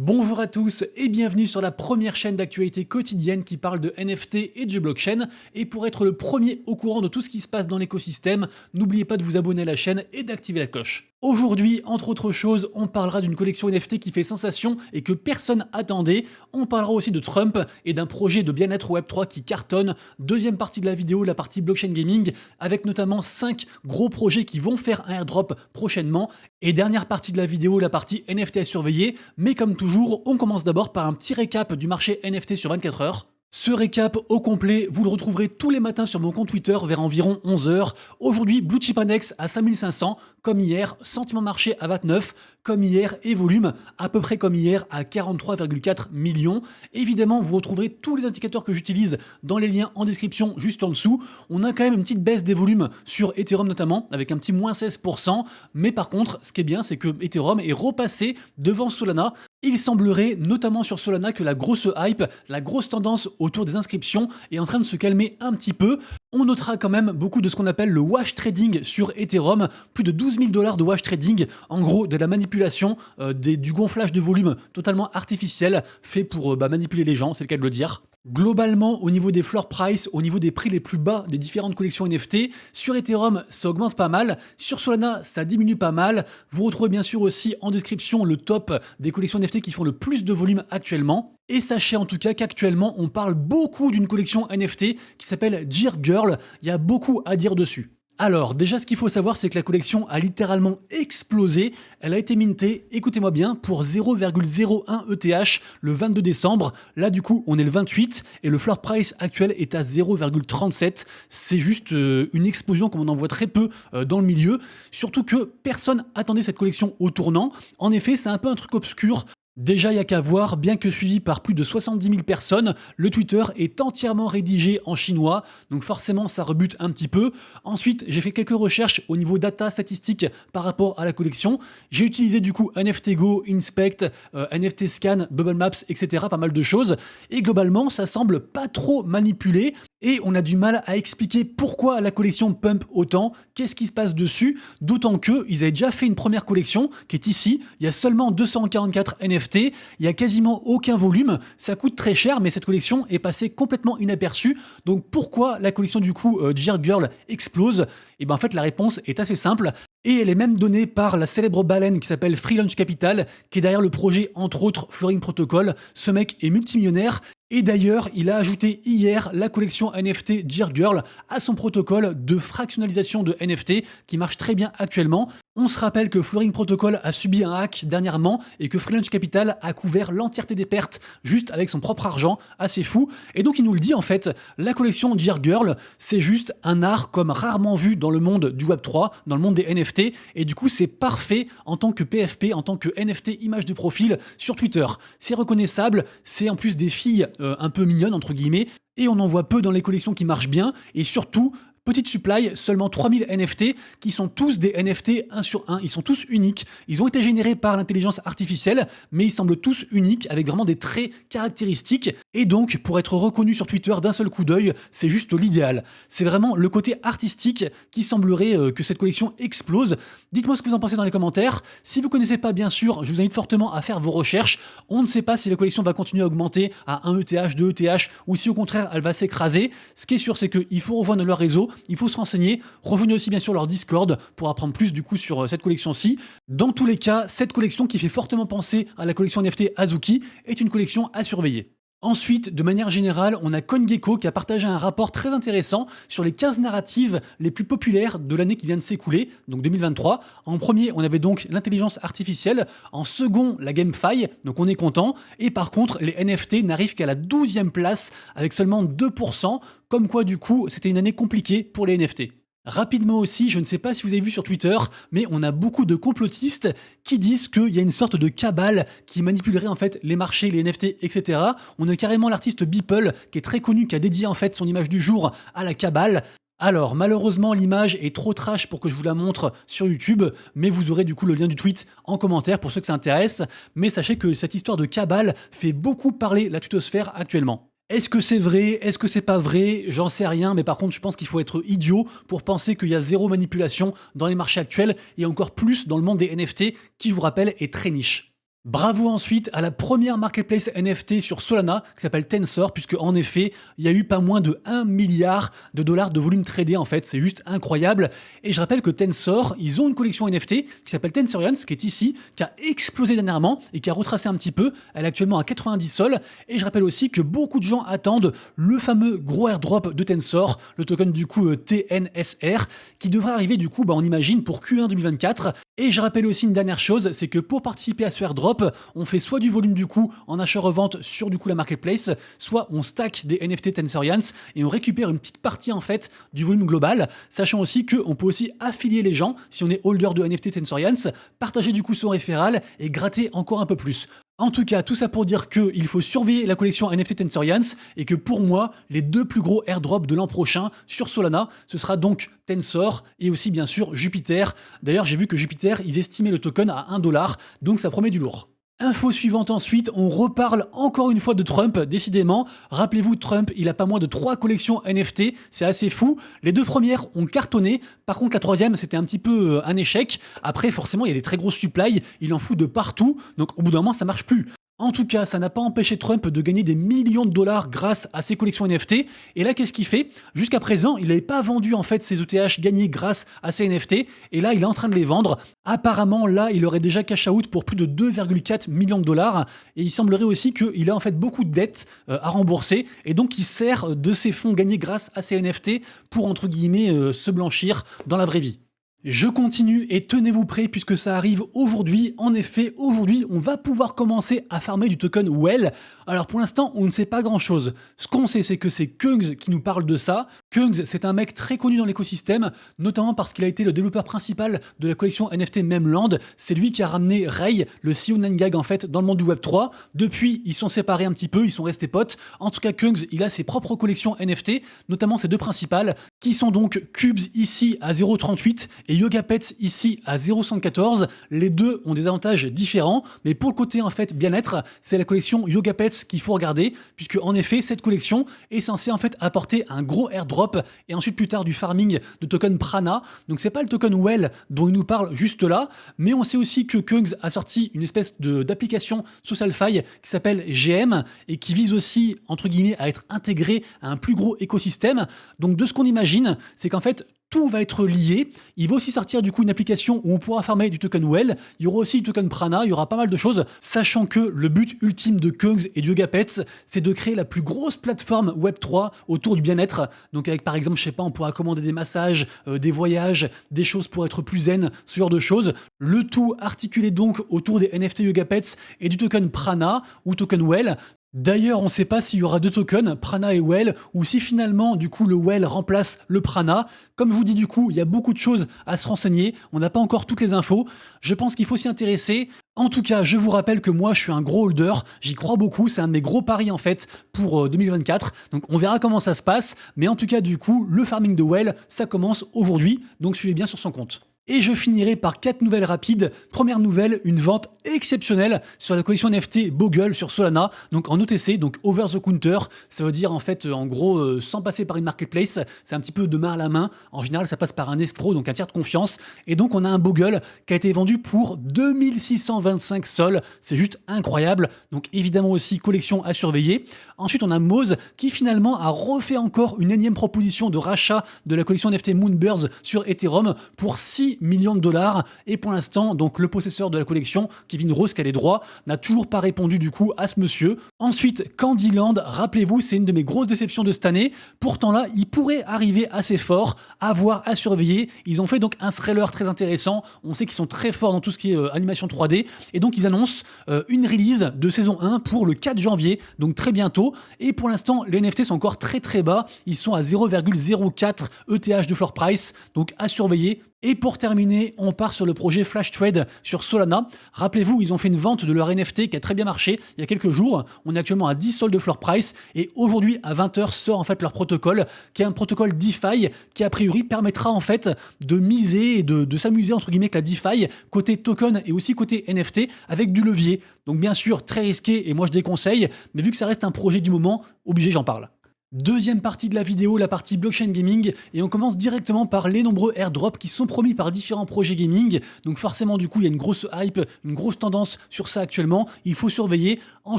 Bonjour à tous et bienvenue sur la première chaîne d'actualité quotidienne qui parle de NFT et de blockchain. Et pour être le premier au courant de tout ce qui se passe dans l'écosystème, n'oubliez pas de vous abonner à la chaîne et d'activer la cloche. Aujourd'hui, entre autres choses, on parlera d'une collection NFT qui fait sensation et que personne attendait. On parlera aussi de Trump et d'un projet de bien-être Web3 qui cartonne. Deuxième partie de la vidéo, la partie blockchain gaming, avec notamment 5 gros projets qui vont faire un airdrop prochainement. Et dernière partie de la vidéo, la partie NFT à surveiller. Mais comme toujours, on commence d'abord par un petit récap du marché NFT sur 24 heures. Ce récap au complet, vous le retrouverez tous les matins sur mon compte Twitter vers environ 11 h. Aujourd'hui, Blue Chip Index à 5500, comme hier, sentiment marché à 29, comme hier, et volume à peu près comme hier à 43,4 millions. Évidemment, vous retrouverez tous les indicateurs que j'utilise dans les liens en description juste en dessous. On a quand même une petite baisse des volumes sur Ethereum notamment, avec un petit moins 16%. Mais par contre, ce qui est bien, c'est que Ethereum est repassé devant Solana. Il semblerait, notamment sur Solana, que la grosse hype, la grosse tendance autour des inscriptions est en train de se calmer un petit peu. On notera quand même beaucoup de ce qu'on appelle le wash trading sur Ethereum, plus de 12 000 $ de wash trading, en gros de la manipulation, du gonflage de volume totalement artificiel, fait pour manipuler les gens, c'est le cas de le dire. Globalement, au niveau des floor price, au niveau des prix les plus bas des différentes collections NFT, sur Ethereum, ça augmente pas mal. Sur Solana, ça diminue pas mal. Vous retrouvez bien sûr aussi en description le top des collections NFT qui font le plus de volume actuellement. Et sachez en tout cas qu'actuellement, on parle beaucoup d'une collection NFT qui s'appelle Dear Girl. Il y a beaucoup à dire dessus. Alors, déjà, ce qu'il faut savoir, c'est que la collection a littéralement explosé. Elle a été mintée, écoutez-moi bien, pour 0,01 ETH le 22 décembre. Là, du coup, on est le 28 et le floor price actuel est à 0,37. C'est juste une explosion comme on en voit très peu dans le milieu. Surtout que personne attendait cette collection au tournant. En effet, c'est un peu un truc obscur. Déjà, il n'y a qu'à voir, bien que suivi par plus de 70 000 personnes, le Twitter est entièrement rédigé en chinois, donc forcément ça rebute un petit peu. Ensuite, j'ai fait quelques recherches au niveau data statistique par rapport à la collection. J'ai utilisé du coup NFTGo, Inspect, NFT Scan, Bubble Maps, etc. Pas mal de choses. Et globalement, ça semble pas trop manipulé. Et on a du mal à expliquer pourquoi la collection pump autant, qu'est-ce qui se passe dessus, d'autant qu'ils avaient déjà fait une première collection qui est ici, il y a seulement 244 NFT, il y a quasiment aucun volume, ça coûte très cher mais cette collection est passée complètement inaperçue, donc pourquoi la collection du coup Dear Girl explose? Et bien en fait la réponse est assez simple, et elle est même donnée par la célèbre baleine qui s'appelle Free Lunch Capital, qui est derrière le projet entre autres Flooring Protocol. Ce mec est multimillionnaire. Et d'ailleurs, il a ajouté hier la collection NFT Dear Girl à son protocole de fractionnalisation de NFT qui marche très bien actuellement. On se rappelle que Flooring Protocol a subi un hack dernièrement et que Free Lunch Capital a couvert l'entièreté des pertes juste avec son propre argent, assez fou. Et donc il nous le dit en fait, la collection Dear Girl, c'est juste un art comme rarement vu dans le monde du Web3, dans le monde des NFT. Et du coup, c'est parfait en tant que PFP, en tant que NFT image de profil sur Twitter. C'est reconnaissable, c'est en plus des filles un peu mignonnes entre guillemets, et on en voit peu dans les collections qui marchent bien, et surtout, petite supply, seulement 3000 NFT qui sont tous des NFT 1 sur 1, ils sont tous uniques, ils ont été générés par l'intelligence artificielle, mais ils semblent tous uniques avec vraiment des traits caractéristiques, et donc pour être reconnu sur Twitter d'un seul coup d'œil, c'est juste l'idéal. C'est vraiment le côté artistique qui semblerait que cette collection explose. Dites-moi ce que vous en pensez dans les commentaires. Si vous ne connaissez pas, bien sûr, je vous invite fortement à faire vos recherches. On ne sait pas si la collection va continuer à augmenter à 1 ETH, 2 ETH, ou si au contraire elle va s'écraser. Ce qui est sûr, c'est qu'il faut rejoindre leur réseau, il faut se renseigner, rejoignez aussi bien sûr leur Discord pour apprendre plus du coup sur cette collection-ci. Dans tous les cas, cette collection qui fait fortement penser à la collection NFT Azuki est une collection à surveiller. Ensuite, de manière générale, on a CoinGecko qui a partagé un rapport très intéressant sur les 15 narratives les plus populaires de l'année qui vient de s'écouler, donc 2023. En premier, on avait donc l'intelligence artificielle. En second, la GameFi, donc on est content. Et par contre, les NFT n'arrivent qu'à la 12e place avec seulement 2%. Comme quoi, du coup, c'était une année compliquée pour les NFT. Rapidement aussi, je ne sais pas si vous avez vu sur Twitter, mais on a beaucoup de complotistes qui disent qu'il y a une sorte de cabale qui manipulerait en fait les marchés, les NFT, etc. On a carrément l'artiste Beeple qui est très connu, qui a dédié en fait son image du jour à la cabale. Alors malheureusement l'image est trop trash pour que je vous la montre sur YouTube, mais vous aurez du coup le lien du tweet en commentaire pour ceux que ça intéresse. Mais sachez que cette histoire de cabale fait beaucoup parler la twittosphère actuellement. Est-ce que c'est vrai? Est-ce que c'est pas vrai? J'en sais rien, mais par contre, je pense qu'il faut être idiot pour penser qu'il y a zéro manipulation dans les marchés actuels et encore plus dans le monde des NFT qui, je vous rappelle, est très niche. Bravo ensuite à la première marketplace NFT sur Solana qui s'appelle Tensor, puisque en effet, il y a eu pas moins de 1 milliard de dollars de volume tradé en fait, c'est juste incroyable. Et je rappelle que Tensor, ils ont une collection NFT qui s'appelle Tensorians, qui est ici, qui a explosé dernièrement et qui a retracé un petit peu. Elle est actuellement à 90 sols. Et je rappelle aussi que beaucoup de gens attendent le fameux gros airdrop de Tensor, le token du coup TNSR, qui devrait arriver du coup, on imagine, pour Q1 2024. Et je rappelle aussi une dernière chose, c'est que pour participer à ce airdrop, on fait soit du volume du coup en achat-revente sur du coup la marketplace, soit on stack des NFT Tensorians et on récupère une petite partie en fait du volume global, sachant aussi qu'on peut aussi affilier les gens si on est holder de NFT Tensorians, partager du coup son référal et gratter encore un peu plus. En tout cas, tout ça pour dire qu'il faut surveiller la collection NFT Tensorians et que pour moi, les deux plus gros airdrops de l'an prochain sur Solana, ce sera donc Tensor et aussi bien sûr Jupiter. D'ailleurs, j'ai vu que Jupiter, ils estimaient le token à 1 dollar, donc ça promet du lourd. Info suivante ensuite, on reparle encore une fois de Trump, décidément. Rappelez-vous, Trump, il a pas moins de 3 collections NFT, c'est assez fou. Les 2 premières ont cartonné, par contre la troisième c'était un petit peu un échec. Après forcément il y a des très grosses supplies, il en fout de partout, donc au bout d'un moment ça marche plus. En tout cas, ça n'a pas empêché Trump de gagner des millions de dollars grâce à ses collections NFT. Et là, qu'est-ce qu'il fait? Jusqu'à présent, il n'avait pas vendu en fait ses ETH gagnés grâce à ses NFT. Et là, il est en train de les vendre. Apparemment, là, il aurait déjà cash out pour plus de 2,4 millions de dollars. Et il semblerait aussi qu'il a en fait beaucoup de dettes à rembourser. Et donc, il sert de ses fonds gagnés grâce à ses NFT pour, entre guillemets, se blanchir dans la vraie vie. Je continue et tenez-vous prêts puisque ça arrive aujourd'hui. En effet, aujourd'hui, on va pouvoir commencer à farmer du token Well. Alors pour l'instant, on ne sait pas grand-chose. Ce qu'on sait, c'est que c'est Kungs qui nous parle de ça. Kungs, c'est un mec très connu dans l'écosystème, notamment parce qu'il a été le développeur principal de la collection NFT Memland. C'est lui qui a ramené Ray, le CEO de 9gag en fait, dans le monde du Web3. Depuis, ils sont séparés un petit peu, ils sont restés potes. En tout cas, Kungs, il a ses propres collections NFT, notamment ses deux principales, qui sont donc Cubes ici à 0,38 et Yoga Pets ici à 0,114. Les deux ont des avantages différents, mais pour le côté en fait bien-être, c'est la collection Yoga Pets qu'il faut regarder, puisque en effet cette collection est censée en fait apporter un gros airdrop et ensuite plus tard du farming de token Prana. Donc c'est pas le token Well dont il nous parle juste là, mais on sait aussi que Kungs a sorti une espèce d'application SocialFi qui s'appelle GM et qui vise aussi entre guillemets à être intégré à un plus gros écosystème. Donc de ce qu'on imagine, c'est qu'en fait tout va être lié. Il va aussi sortir du coup une application où on pourra farmer du token Well. Il y aura aussi du token Prana, il y aura pas mal de choses, sachant que le but ultime de Kungs et du Yoga Pets, c'est de créer la plus grosse plateforme Web3 autour du bien-être. Donc avec par exemple, je sais pas, on pourra commander des massages, des voyages, des choses pour être plus zen, ce genre de choses. Le tout articulé donc autour des NFT Yoga Pets et du token Prana ou token Well. D'ailleurs, on ne sait pas s'il y aura deux tokens, Prana et Well, ou si finalement, du coup, le Well remplace le Prana. Comme je vous dis, du coup, il y a beaucoup de choses à se renseigner. On n'a pas encore toutes les infos. Je pense qu'il faut s'y intéresser. En tout cas, je vous rappelle que moi, je suis un gros holder. J'y crois beaucoup. C'est un de mes gros paris, en fait, pour 2024. Donc, on verra comment ça se passe. Mais en tout cas, du coup, le farming de Well, ça commence aujourd'hui. Donc, suivez bien sur son compte. Et je finirai par 4 nouvelles rapides. Première nouvelle, une vente exceptionnelle sur la collection NFT Bogle sur Solana, donc en OTC, donc over the counter. Ça veut dire en fait, en gros, sans passer par une marketplace, c'est un petit peu de main à la main. En général, ça passe par un escroc, donc un tiers de confiance. Et donc, on a un Bogle qui a été vendu pour 2625 sols. C'est juste incroyable. Donc, évidemment aussi, collection à surveiller. Ensuite, on a Moz qui finalement a refait encore une énième proposition de rachat de la collection NFT Moonbirds sur Ethereum pour 6 millions de dollars. Et pour l'instant, donc le possesseur de la collection, Kevin Rose, qui a les droits, n'a toujours pas répondu du coup à ce monsieur. Ensuite, Candyland, rappelez-vous, c'est une de mes grosses déceptions de cette année. Pourtant là, il pourrait arriver assez fort, à voir, à surveiller. Ils ont fait donc un trailer très intéressant. On sait qu'ils sont très forts dans tout ce qui est animation 3D. Et donc, ils annoncent une release de saison 1 pour le 4 janvier, donc très bientôt. Et pour l'instant, les NFT sont encore très très bas. Ils sont à 0,04 ETH de floor price, donc à surveiller. Et pour terminer, on part sur le projet Flash Trade sur Solana. Rappelez-vous, ils ont fait une vente de leur NFT qui a très bien marché il y a quelques jours. On est actuellement à 10 sols de floor price et aujourd'hui à 20h sort en fait leur protocole qui est un protocole DeFi qui a priori permettra en fait de miser et de s'amuser entre guillemets avec la DeFi côté token et aussi côté NFT avec du levier. Donc bien sûr très risqué et moi je déconseille, mais vu que ça reste un projet du moment, obligé j'en parle. Deuxième partie de la vidéo, la partie blockchain gaming, et on commence directement par les nombreux airdrops qui sont promis par différents projets gaming. Donc forcément du coup il y a une grosse hype, une grosse tendance sur ça actuellement, il faut surveiller. En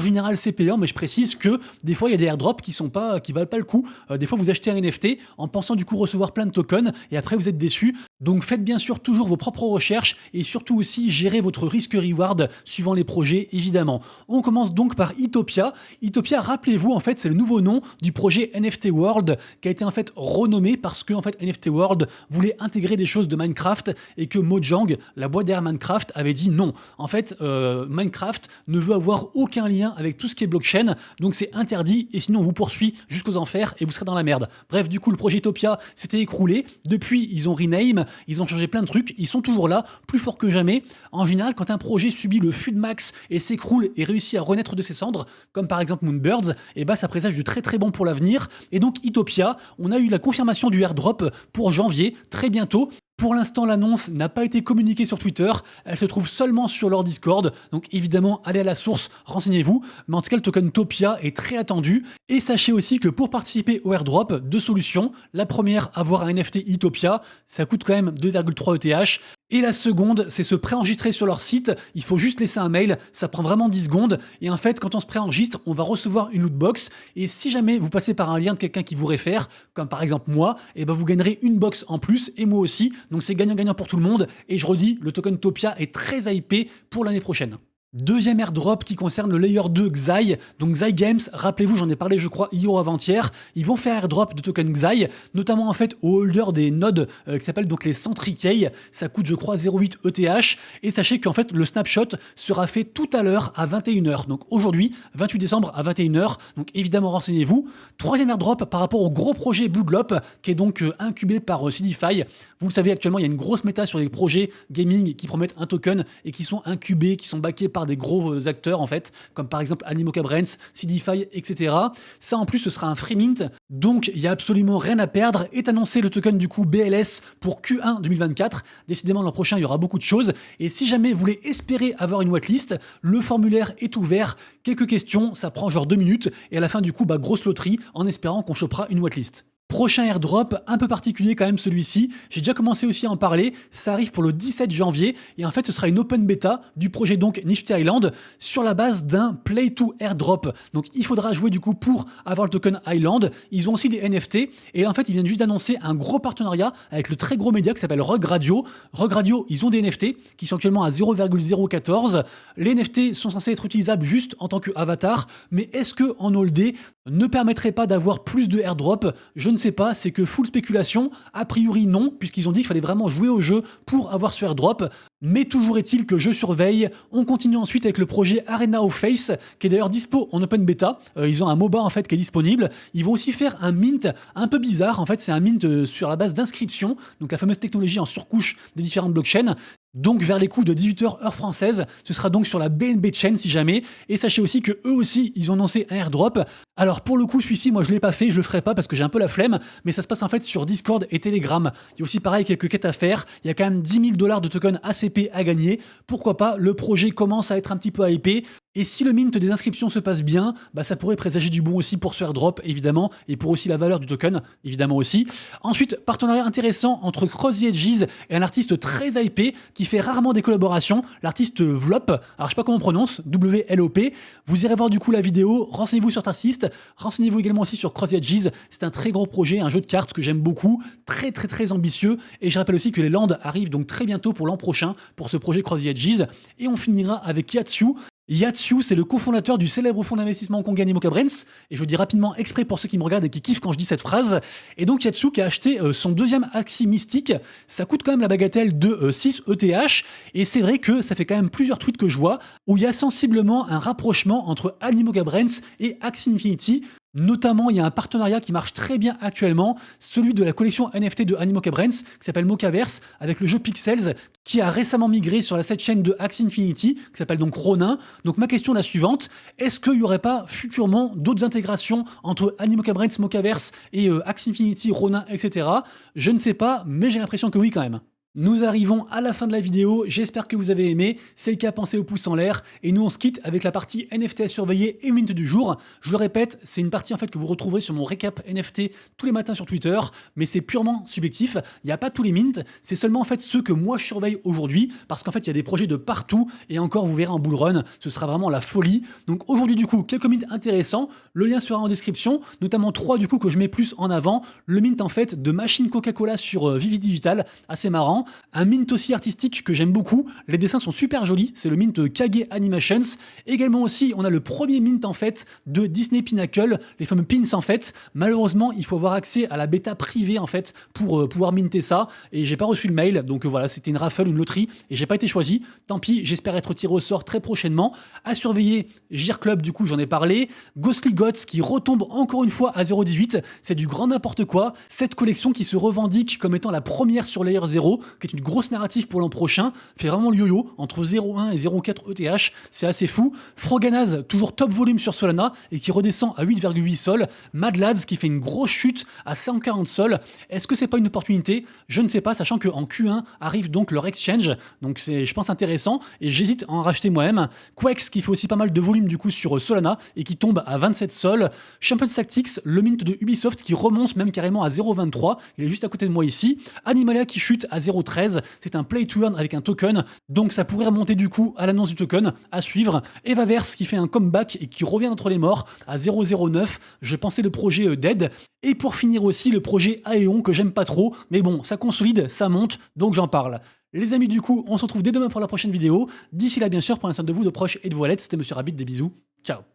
général c'est payant, mais je précise que des fois il y a des airdrops qui valent pas le coup. Des fois vous achetez un NFT en pensant du coup recevoir plein de tokens et après vous êtes déçu. Donc faites bien sûr toujours vos propres recherches et surtout aussi gérez votre risque-reward suivant les projets évidemment. On commence donc par Itopia. Itopia, rappelez-vous en fait c'est le nouveau nom du projet NFT World qui a été en fait renommé parce que en fait NFT World voulait intégrer des choses de Minecraft et que Mojang, la boîte derrière Minecraft, avait dit non. En fait, Minecraft ne veut avoir aucun lien avec tout ce qui est blockchain, donc c'est interdit et sinon on vous poursuit jusqu'aux enfers et vous serez dans la merde. Bref, du coup le projet Utopia s'était écroulé. Depuis, ils ont rename, ils ont changé plein de trucs, ils sont toujours là, plus forts que jamais. En général, quand un projet subit le FUD max et s'écroule et réussit à renaître de ses cendres, comme par exemple Moonbirds, et bah ça présage du très très bon pour l'avenir. Et donc Itopia, on a eu la confirmation du airdrop pour janvier, très bientôt. Pour l'instant, l'annonce n'a pas été communiquée sur Twitter, elle se trouve seulement sur leur Discord, donc évidemment, allez à la source, renseignez-vous, mais en tout cas, le token Topia est très attendu, et sachez aussi que pour participer au airdrop, deux solutions. La première, avoir un NFT Itopia, ça coûte quand même 2,3 ETH, et la seconde, c'est se préenregistrer sur leur site, il faut juste laisser un mail, ça prend vraiment 10 secondes, et en fait, quand on se préenregistre, on va recevoir une lootbox, et si jamais vous passez par un lien de quelqu'un qui vous réfère, comme par exemple moi, et ben vous gagnerez une box en plus, et moi aussi, donc c'est gagnant-gagnant pour tout le monde, et je redis, le token Topia est très hypé pour l'année prochaine. Deuxième airdrop qui concerne le layer 2 Xai, donc Xai Games, rappelez-vous, j'en ai parlé je crois hier ou avant-hier, ils vont faire airdrop de token Xai, notamment en fait au holder des nodes qui s'appellent donc les Centricay, ça coûte je crois 0,8 ETH, et sachez qu'en fait le snapshot sera fait tout à l'heure à 21h, donc aujourd'hui 28 décembre à 21h, donc évidemment renseignez-vous. Troisième airdrop par rapport au gros projet Bloodlop qui est donc incubé par Sidify. Vous le savez actuellement il y a une grosse méta sur les projets gaming qui promettent un token et qui sont incubés, qui sont backés par des gros acteurs en fait, comme par exemple Animoca Brands, Sidify, etc. Ça en plus ce sera un free mint, donc il n'y a absolument rien à perdre. Est annoncé le token du coup BLS pour Q1 2024. Décidément l'an prochain il y aura beaucoup de choses. Et si jamais vous voulez espérer avoir une whitelist, le formulaire est ouvert. Quelques questions, ça prend genre 2 minutes. Et à la fin du coup, grosse loterie en espérant qu'on chopera une whitelist. Prochain airdrop, un peu particulier quand même celui-ci, j'ai déjà commencé aussi à en parler, ça arrive pour le 17 janvier, et en fait ce sera une open beta du projet donc Nifty Island sur la base d'un play to airdrop. Donc il faudra jouer du coup pour avoir le token Island, ils ont aussi des NFT, et en fait ils viennent juste d'annoncer un gros partenariat avec le très gros média qui s'appelle Rug Radio. Rug Radio, ils ont des NFT qui sont actuellement à 0,014, les NFT sont censés être utilisables juste en tant que avatar, mais est-ce que en holdé ne permettrait pas d'avoir plus de airdrop? Je ne sais pas, c'est que full spéculation, a priori non, puisqu'ils ont dit qu'il fallait vraiment jouer au jeu pour avoir ce airdrop, mais toujours est-il que je surveille. On continue ensuite avec le projet Arena of Face, qui est d'ailleurs dispo en open beta, ils ont un MOBA en fait qui est disponible, ils vont aussi faire un mint un peu bizarre, en fait c'est un mint sur la base d'inscription, donc la fameuse technologie en surcouche des différentes blockchains. Donc vers les coups de 18h heure française, ce sera donc sur la BNB Chain si jamais, et sachez aussi que eux aussi ils ont annoncé un airdrop. Alors pour le coup celui-ci moi je l'ai pas fait, je le ferai pas parce que j'ai un peu la flemme, mais ça se passe en fait sur Discord et Telegram. Il y a aussi pareil quelques quêtes à faire, il y a quand même 10 000 $ de tokens ACP à gagner, pourquoi pas, le projet commence à être un petit peu hypé. Et si le mint des inscriptions se passe bien, ça pourrait présager du bon aussi pour ce airdrop, évidemment, et pour aussi la valeur du token, évidemment aussi. Ensuite, partenariat intéressant entre Cross the Edges et un artiste très hypé qui fait rarement des collaborations, l'artiste Vlop, alors je sais pas comment on prononce, W-L-O-P. Vous irez voir du coup la vidéo, renseignez-vous sur cet artiste, renseignez-vous également aussi sur Cross the Edges, c'est un très gros projet, un jeu de cartes que j'aime beaucoup, très très très ambitieux, et je rappelle aussi que les lands arrivent donc très bientôt pour l'an prochain, pour ce projet Cross the Edges, et on finira avec Yatsu. Yatsu, c'est le cofondateur du célèbre fonds d'investissement hongkongais Animoca Brands, et je le dis rapidement exprès pour ceux qui me regardent et qui kiffent quand je dis cette phrase. Et donc Yatsu qui a acheté son deuxième Axie Mystique, ça coûte quand même la bagatelle de 6 ETH, et c'est vrai que ça fait quand même plusieurs tweets que je vois, où il y a sensiblement un rapprochement entre Animoca Brands et Axie Infinity. Notamment, il y a un partenariat qui marche très bien actuellement, celui de la collection NFT de Animoca Brands, qui s'appelle Mocaverse, avec le jeu Pixels, qui a récemment migré sur la cette chaîne de Axie Infinity, qui s'appelle donc Ronin. Donc ma question est la suivante, est-ce qu'il n'y aurait pas futurement d'autres intégrations entre Animoca Brands, Mocaverse et Axie Infinity, Ronin, etc. Je ne sais pas, mais j'ai l'impression que oui quand même. Nous arrivons à la fin de la vidéo, j'espère que vous avez aimé, c'est le cas, pensez au pouce en l'air, et nous on se quitte avec la partie NFT à surveiller et mint du jour. Je le répète, c'est une partie en fait que vous retrouverez sur mon récap NFT tous les matins sur Twitter, mais c'est purement subjectif, il n'y a pas tous les mints, c'est seulement en fait ceux que moi je surveille aujourd'hui, parce qu'en fait il y a des projets de partout, et encore vous verrez en bull run, ce sera vraiment la folie. Donc aujourd'hui du coup, quelques mints intéressants, le lien sera en description, notamment 3 du coup que je mets plus en avant, le mint en fait de machine Coca-Cola sur Vivi Digital, assez marrant. Un mint aussi artistique que j'aime beaucoup, les dessins sont super jolis, c'est le mint Kage Animations. Également aussi, on a le premier mint en fait de Disney Pinnacle, les fameux pins en fait. Malheureusement, il faut avoir accès à la bêta privée en fait pour pouvoir minter ça, et j'ai pas reçu le mail, donc voilà, c'était une raffle, une loterie, et j'ai pas été choisi. Tant pis, j'espère être tiré au sort très prochainement. À surveiller, Gear Club, du coup j'en ai parlé, Ghostly Gods qui retombe encore une fois à 0,18, c'est du grand n'importe quoi. Cette collection qui se revendique comme étant la première sur Layer 0, qui est une grosse narrative pour l'an prochain, fait vraiment le yo-yo entre 0,1 et 0,4 ETH, c'est assez fou. Froganaz, toujours top volume sur Solana et qui redescend à 8,8 sols. Mad Lads qui fait une grosse chute à 140 sols. Est-ce que c'est pas une opportunité? Je ne sais pas, sachant qu'en Q1 arrive donc leur exchange, donc c'est je pense intéressant et j'hésite à en racheter moi-même. Quex qui fait aussi pas mal de volume du coup sur Solana et qui tombe à 27 sols. Champions Tactics, le mint de Ubisoft qui remonte même carrément à 0,23, il est juste à côté de moi ici. Animalia qui chute à 0,13, c'est un play to earn avec un token, donc ça pourrait remonter du coup à l'annonce du token, à suivre. Evaverse qui fait un comeback et qui revient entre les morts à 0,09, je pensais le projet dead. Et pour finir aussi le projet Aeon que j'aime pas trop, mais bon, ça consolide, ça monte, donc j'en parle. Les amis, du coup, on se retrouve dès demain pour la prochaine vidéo. D'ici là, bien sûr, prenez soin de vous, de proches et de vos lettres. C'était Monsieur Rabbit, des bisous, ciao.